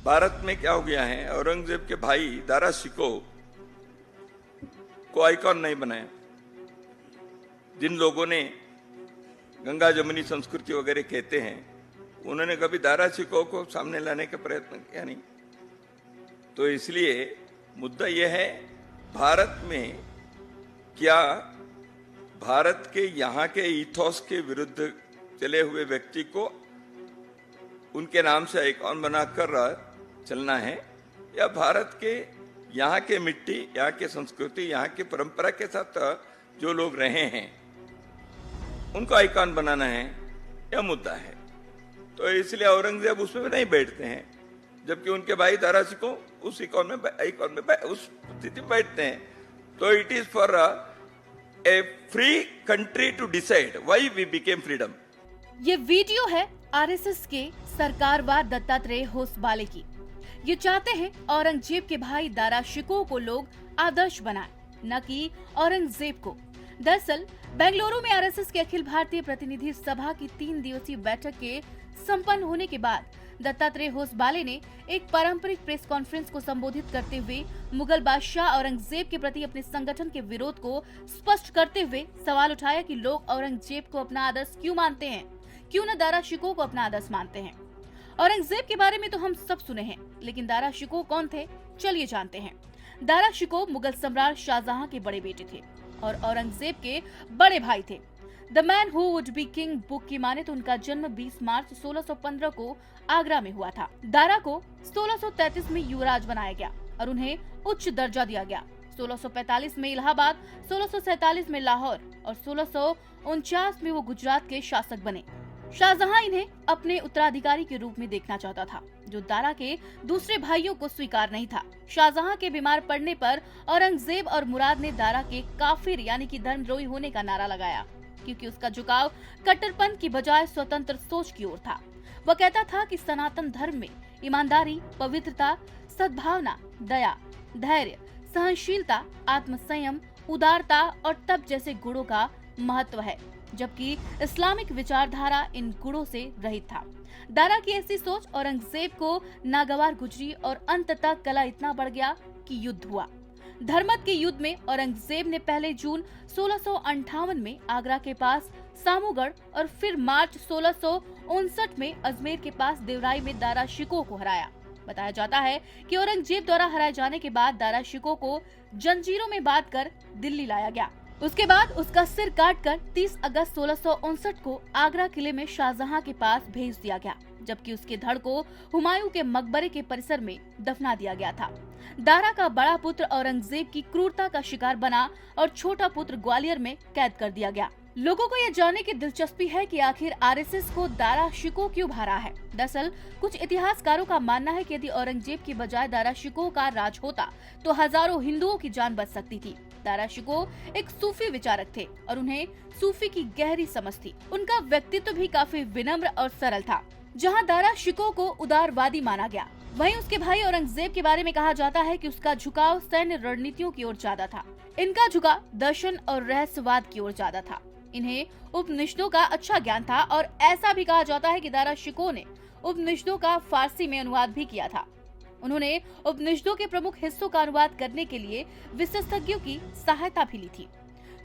भारत में क्या हो गया है, औरंगजेब के भाई दारा शिकोह को आइकॉन नहीं बनाया। जिन लोगों ने गंगा जमुनी संस्कृति वगैरह कहते हैं, उन्होंने कभी दारा शिकोह को सामने लाने का प्रयत्न किया नहीं। तो इसलिए मुद्दा यह है, भारत में क्या भारत के यहाँ के इथोस के विरुद्ध चले हुए व्यक्ति को उनके नाम से आइकॉन बनाकर चलना है, या भारत के यहाँ के मिट्टी, यहाँ के संस्कृति, यहाँ की परंपरा के साथ जो लोग रहे हैं उनको आइकॉन बनाना है, यह मुद्दा है। तो इसलिए औरंगजेब उसमें नहीं बैठते हैं, जबकि उनके भाई दारा शिकोह उस आइकॉन में उस स्थिति में बैठते हैं। तो it is for a free country to decide why we became freedom. ये वीडियो है आरएसएस के सरकारवाद दत्तात्रेय होसबाले की। ये चाहते हैं औरंगजेब के भाई दारा शिकोह को लोग आदर्श बनाएं, न कि औरंगजेब को। दरअसल बेंगलुरु में आरएसएस के अखिल भारतीय प्रतिनिधि सभा की 3 दिवसीय बैठक के संपन्न होने के बाद दत्तात्रेय होसबाले ने एक पारंपरिक प्रेस कॉन्फ्रेंस को संबोधित करते हुए मुगल बादशाह औरंगजेब के प्रति अपने संगठन के विरोध को स्पष्ट करते हुए सवाल उठाया कि लोग औरंगजेब को अपना आदर्श क्यों मानते हैं, क्यों न दारा शिकोह को अपना आदर्श मानते हैं। औरंगजेब के बारे में तो हम सब सुने हैं, लेकिन दारा शिकोह कौन थे, चलिए जानते हैं। दारा शिकोह मुगल सम्राट शाहजहां के बड़े बेटे थे और औरंगजेब के बड़े भाई थे। The man who would be king book की माने तो उनका जन्म 20 मार्च 1615 को आगरा में हुआ था। दारा को 1633 में युवराज बनाया गया और उन्हें उच्च दर्जा दिया गया। 1645 में इलाहाबाद, 1647 में लाहौर और 1649 में वो गुजरात के शासक बने। शाहजहां इन्हें अपने उत्तराधिकारी के रूप में देखना चाहता था, जो दारा के दूसरे भाइयों को स्वीकार नहीं था। शाहजहां के बीमार पड़ने पर औरंगजेब और मुराद ने दारा के काफिर यानी कि धर्मद्रोही होने का नारा लगाया, क्योंकि उसका झुकाव कट्टरपंथ की बजाय स्वतंत्र सोच की ओर था। वह कहता था कि सनातन धर्म में ईमानदारी, पवित्रता, सद्भावना, दया, धैर्य, सहनशीलता, आत्मसंयम, उदारता और तप जैसे गुणों का महत्व है, जबकि इस्लामिक विचारधारा इन गुणों से रहित था। दारा की ऐसी सोच औरंगजेब को नागवार गुजरी और अंततः कला इतना बढ़ गया कि युद्ध हुआ। धर्मत के युद्ध में औरंगजेब ने पहले जून 1658 में आगरा के पास सामूगढ़ और फिर मार्च 1659 में अजमेर के पास देवराई में दारा शिकोह को हराया। बताया जाता है कि औरंगजेब द्वारा हराए जाने के बाद दारा शिकोह को जंजीरों में बांधकर दिल्ली लाया गया। उसके बाद उसका सिर काटकर 30 अगस्त 1659 को आगरा किले में शाहजहां के पास भेज दिया गया, जबकि उसके धड़ को हुमायूं के मकबरे के परिसर में दफना दिया गया था। दारा का बड़ा पुत्र औरंगजेब की क्रूरता का शिकार बना और छोटा पुत्र ग्वालियर में कैद कर दिया गया। लोगों को यह जानने की दिलचस्पी है कि आखिर आरएसएस को दारा शिकोह क्यों भरा है। दरअसल कुछ इतिहासकारों का मानना है कि यदि औरंगजेब की बजाय दारा शिकोह का राज होता तो हजारों हिंदुओं की जान बच सकती थी। दारा शिकोह एक सूफी विचारक थे और उन्हें सूफी की गहरी समझ थी। उनका व्यक्तित्व भी काफी विनम्र और सरल था। जहां दारा शिकोह को उदारवादी माना गया, वहीं उसके भाई औरंगजेब के बारे में कहा जाता है कि उसका झुकाव सैन्य रणनीतियों की ओर ज्यादा था। इनका झुकाव दर्शन और रहस्यवाद की ओर ज्यादा था। इन्हें उपनिषदों का अच्छा ज्ञान था और ऐसा भी कहा जाता है कि दारा शिकोह ने उपनिषदों का फारसी में अनुवाद भी किया था। उन्होंने उपनिषदों के प्रमुख हिस्सों का अनुवाद करने के लिए विशेषज्ञों की सहायता भी ली थी।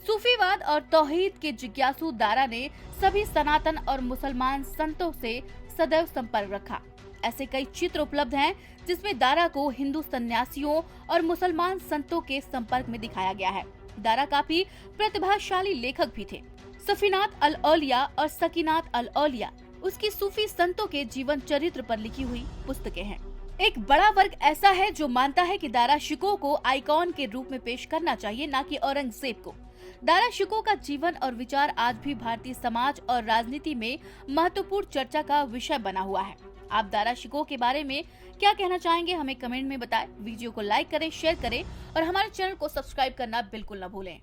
सूफीवाद और तौहीद के जिज्ञासु दारा ने सभी सनातन और मुसलमान संतों से सदैव संपर्क रखा। ऐसे कई चित्र उपलब्ध हैं जिसमें दारा को हिंदू सन्यासियों और मुसलमान संतों के संपर्क में दिखाया गया है। दारा काफी प्रतिभाशाली लेखक भी थे। सफीनात अल औलिया और सकीनात अल औलिया उसकी सूफी संतों के जीवन चरित्र पर लिखी हुई पुस्तकें हैं। एक बड़ा वर्ग ऐसा है जो मानता है कि दारा शिकोह को आइकॉन के रूप में पेश करना चाहिए, न कि औरंगजेब को। दारा शिकोह का जीवन और विचार आज भी भारतीय समाज और राजनीति में महत्वपूर्ण चर्चा का विषय बना हुआ है। आप दारा शिकोह के बारे में क्या कहना चाहेंगे, हमें कमेंट में बताएं। वीडियो को लाइक करें, शेयर करें और हमारे चैनल को सब्सक्राइब करना बिल्कुल न भूलें।